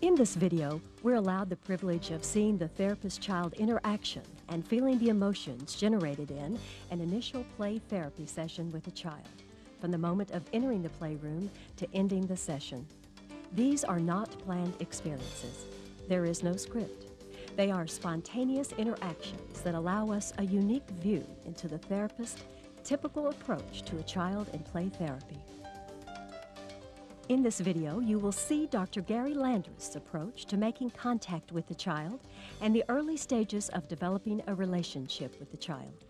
In this video, we're allowed the privilege of seeing the therapist-child interaction and feeling the emotions generated in an initial play therapy session with a child, from the moment of entering the playroom to ending the session. These are not planned experiences. There is no script. They are spontaneous interactions that allow us a unique view into the therapist's typical approach to a child in play therapy. In this video, you will see Dr. Garry Landreth's approach to making contact with the child and the early stages of developing a relationship with the child.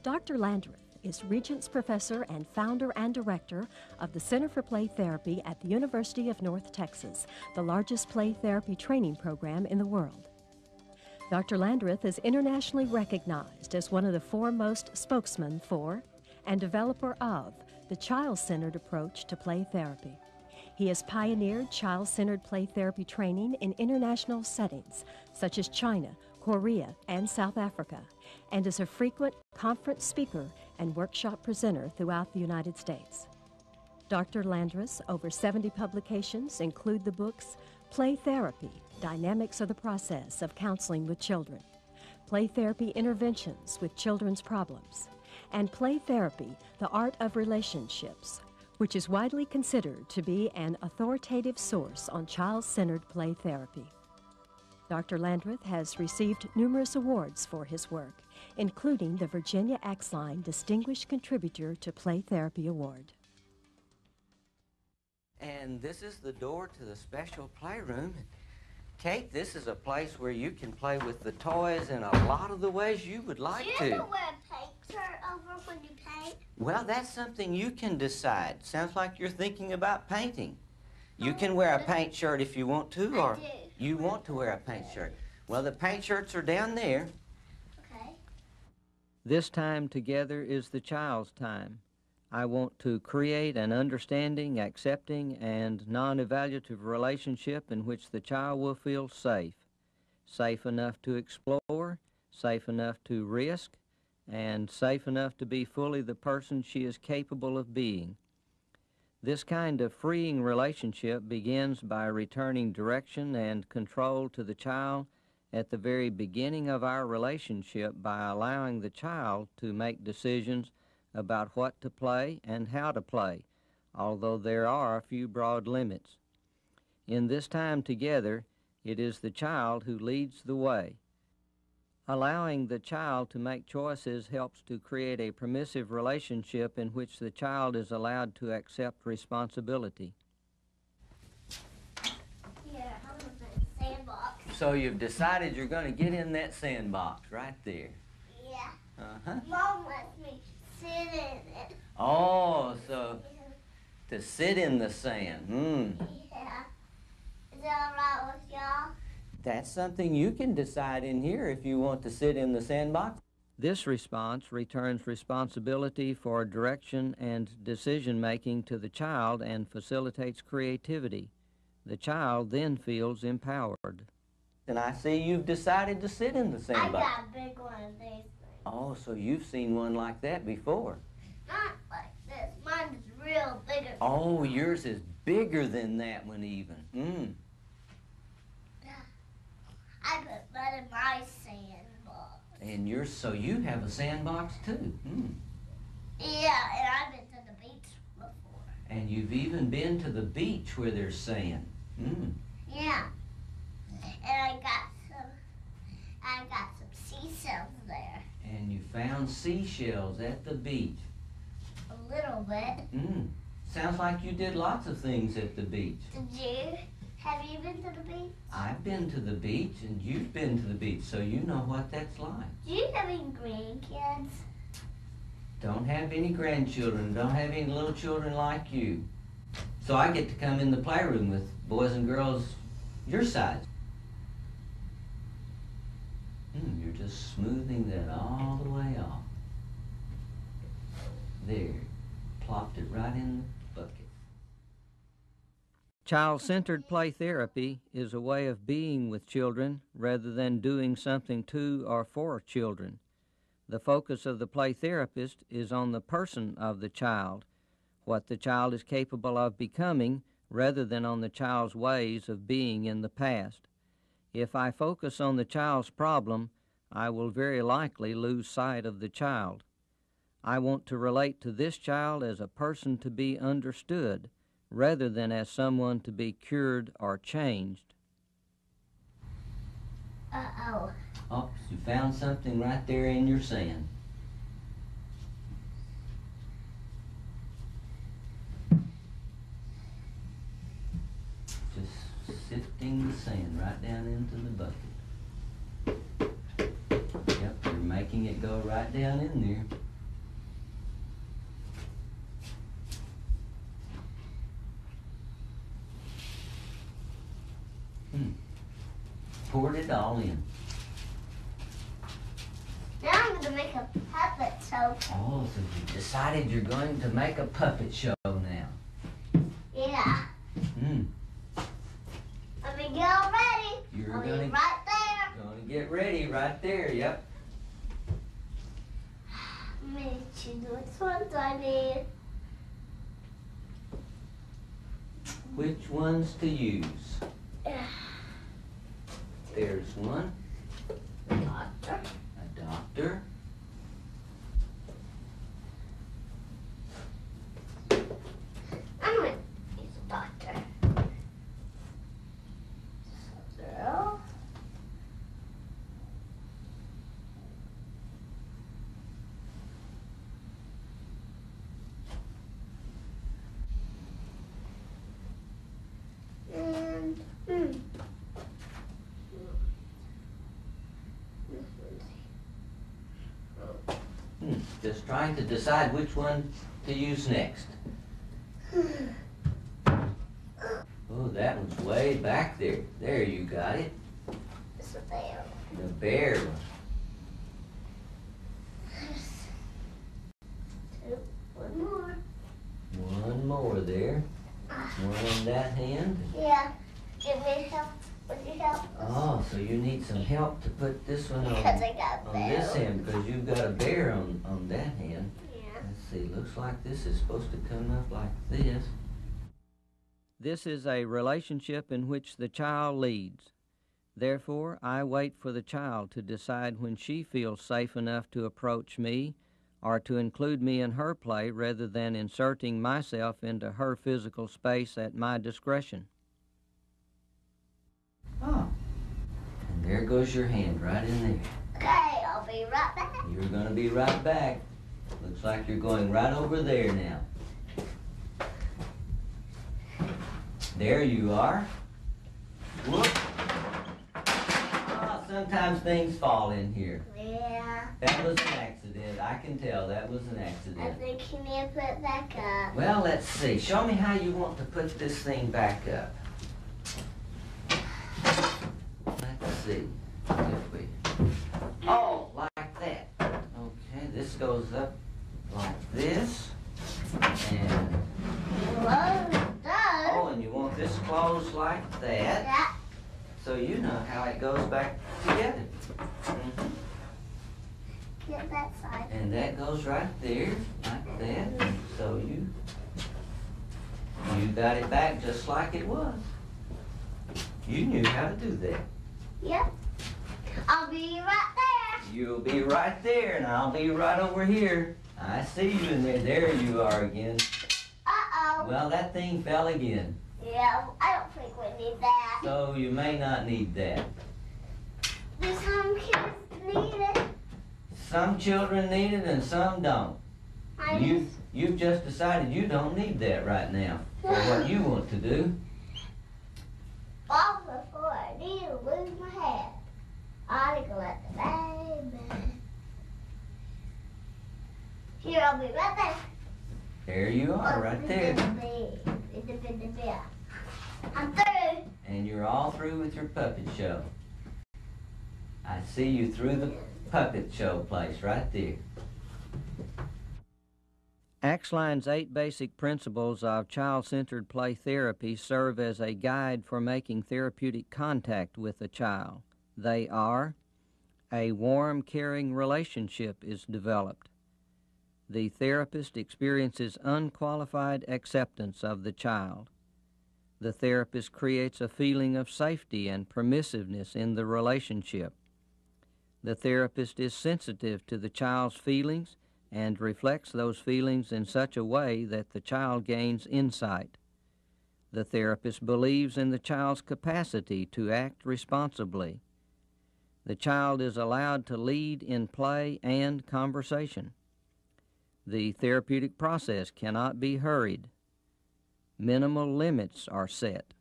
Dr. Landreth is Regents Professor and founder and director of the Center for Play Therapy at the University of North Texas, the largest play therapy training program in the world. Dr. Landreth is internationally recognized as one of the foremost spokesmen for and developer of the child-centered approach to play therapy. He has pioneered child-centered play therapy training in international settings such as China, Korea, and South Africa, and is a frequent conference speaker and workshop presenter throughout the United States. Dr. Landreth's over 70 publications include the books Play Therapy, Dynamics of the Process of Counseling with Children, Play Therapy Interventions with Children's Problems, and Play Therapy, The Art of Relationships, which is widely considered to be an authoritative source on child-centered play therapy. Dr. Landreth has received numerous awards for his work, including the Virginia Axline Distinguished Contributor to Play Therapy Award. And this is the door to the special playroom. Kate, this is a place where you can play with the toys in a lot of the ways you would like to. Do you ever wear a paint shirt over when you paint? Well, that's something you can decide. Sounds like you're thinking about painting. You can wear a paint shirt if you want to, or you want to wear a paint shirt. Well, the paint shirts are down there. Okay. This time together is the child's time. I want to create an understanding, accepting, and non-evaluative relationship in which the child will feel safe. Safe enough to explore, safe enough to risk, and safe enough to be fully the person she is capable of being. This kind of freeing relationship begins by returning direction and control to the child at the very beginning of our relationship by allowing the child to make decisions about what to play and how to play, although there are a few broad limits. In this time together, it is the child who leads the way. Allowing the child to make choices helps to create a permissive relationship in which the child is allowed to accept responsibility. Yeah, I'm in the sandbox. So you've decided you're going to get in that sandbox right there. Yeah. Uh-huh. Mom lets me sit in it. Oh, so to sit in the sand. Yeah. Is that all right with y'all? That's something you can decide in here if you want to sit in the sandbox. This response returns responsibility for direction and decision-making to the child and facilitates creativity. The child then feels empowered. And I see you've decided to sit in the I sandbox. got a big one of these things. Oh, so you've seen one like that before. Not like this. Mine is real bigger. Oh, yours is bigger than that one even. I put mud in my sandbox. And yours, so you have a sandbox too. Yeah, and I've been to the beach before. And you've even been to the beach where there's sand. Yeah. And I got some seashells there. And you found seashells at the beach. A little bit. Sounds like you did lots of things at the beach. Did you? Have you been to the beach? I've been to the beach and you've been to the beach, so you know what that's like. Do you have any grandkids? Don't have any grandchildren, don't have any little children like you. So I get to come in the playroom with boys and girls your size. You're just smoothing that all the way off. There, plopped it right in the bucket. Child-centered play therapy is a way of being with children rather than doing something to or for children. The focus of the play therapist is on the person of the child, what the child is capable of becoming rather than on the child's ways of being in the past. If I focus on the child's problem, I will very likely lose sight of the child. I want to relate to this child as a person to be understood, rather than as someone to be cured or changed. Uh-oh. Oops, you found something right there in your sand. Just sifting the sand right down into the bucket. Yep, you're making it go right down in there. Poured it all in. Now I'm going to make a puppet show. Oh, so you decided you're going to make a puppet show now. Yeah. Let me get all ready. You're I'll be gonna right there. Gonna get ready right there, yep. I'm going to choose which ones I need. Which ones to use? There's one. Doctor. A doctor. I'm going to use a doctor. Girl. And, Just trying to decide which one to use next. Oh, that one's way back there. There, you got it. It's a bear. The bear one. One more. One more there. One on that hand. Yeah. Give me help. Would you help? Oh, so you need some help to put this one on, Because I got a on bear. this hand, because you've got a bear on that hand. Yeah. Let's see, looks like this is supposed to come up like this. This is a relationship in which the child leads. Therefore, I wait for the child to decide when she feels safe enough to approach me or to include me in her play rather than inserting myself into her physical space at my discretion. Oh, and there goes your hand right in there. Okay, I'll be right back. You're going to be right back. Looks like you're going right over there now. There you are. Whoop. Oh, sometimes things fall in here. Yeah. That was an accident. I can tell that was an I accident. think you need to put it back up. Well, let's see. Show me how you want to put this thing back up. Let's see. If we... Oh, like that. Okay, this goes up like this. And... Well, it does. Oh, and you want this closed like that. Yeah. So you know how it goes back together. Get that side. And that goes right there, like that. So you got it back just like it was. You knew how to do that. Yep. I'll be right there. You'll be right there, and I'll be right over here. I see you in there. There you are again. Uh-oh. Well, that thing fell again. Yeah, I don't think we need that. So you may not need that. Do some kids need it? Some children need it and some don't. You've just decided you don't need that right now for what you want to do. All before I need to lose my head. I ought to go at the baby. Here, I'll be right there. There you are, right there. I'm through. And you're all through with your puppet show. I see you through the puppet show place right there. Axline's 8 basic principles of child-centered play therapy serve as a guide for making therapeutic contact with a child. They are: a warm, caring relationship is developed. The therapist experiences unqualified acceptance of the child. The therapist creates a feeling of safety and permissiveness in the relationship. The therapist is sensitive to the child's feelings and reflects those feelings in such a way that the child gains insight. The therapist believes in the child's capacity to act responsibly. The child is allowed to lead in play and conversation. The therapeutic process cannot be hurried. Minimal limits are set.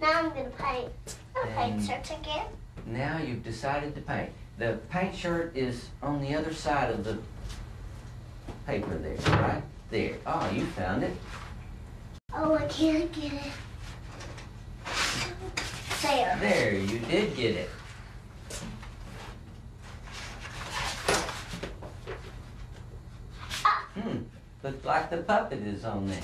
Now I'm going to paint a paint shirt again. Now you've decided to paint. The paint shirt is on the other side of the paper there, right there. Oh, you found it. Oh, I can't get it. There. There, you did get it. Looks like the puppet is on there.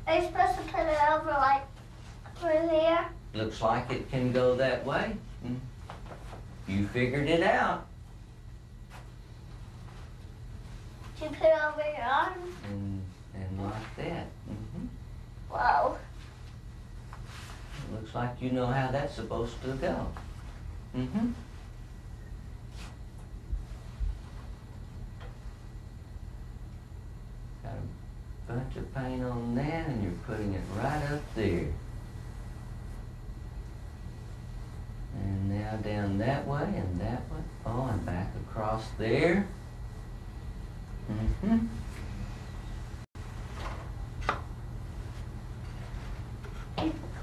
Are you supposed to put it over like through here? Looks like it can go that way. You figured it out. You put it over your arm? And like that. Whoa. Looks like you know how that's supposed to go. Got a bunch of paint on that, and you're putting it right up there. And now down that way and that way. Oh, and back across there.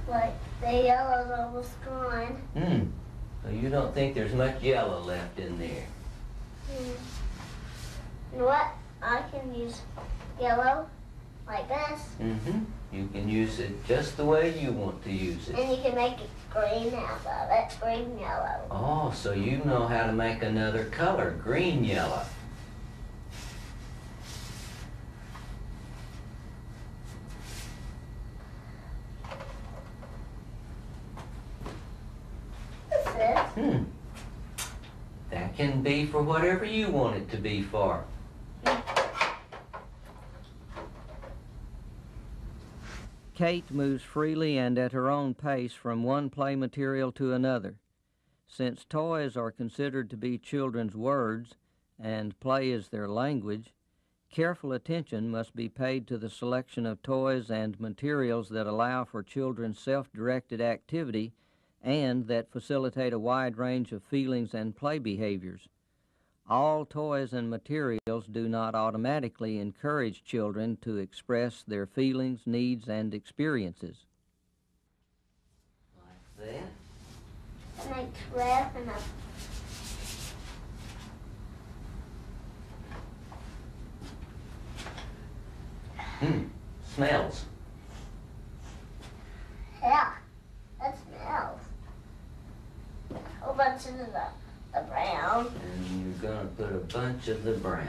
Like the yellow's almost gone. So you don't think there's much yellow left in there? You know what? I can use yellow like this. You can use it just the way you want to use it. And you can make it green out of it. Green yellow. Oh, so you know how to make another color, green yellow. That can be for whatever you want it to be for. Kate moves freely and at her own pace from one play material to another. Since toys are considered to be children's words and play is their language, careful attention must be paid to the selection of toys and materials that allow for children's self-directed activity and that facilitate a wide range of feelings and play behaviors. All toys and materials do not automatically encourage children to express their feelings, needs, and experiences. Like that. And like red and Smells. Yeah, that smells. A whole bunch of the brown. And you're going to put a bunch of the brown.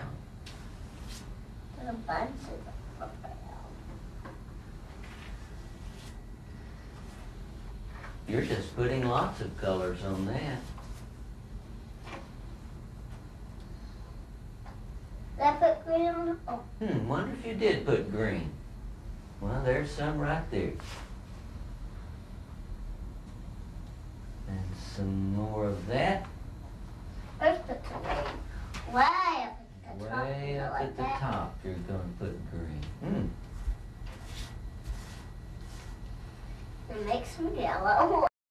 And a bunch of the brown. You're just putting lots of colors on that. Did I put green on the... Oh. Wonder if you did put green. Well, there's some right there. And some more of that. First put the green. Way up at the top. Way up like at the that. top, you're going to put green. And make some yellow.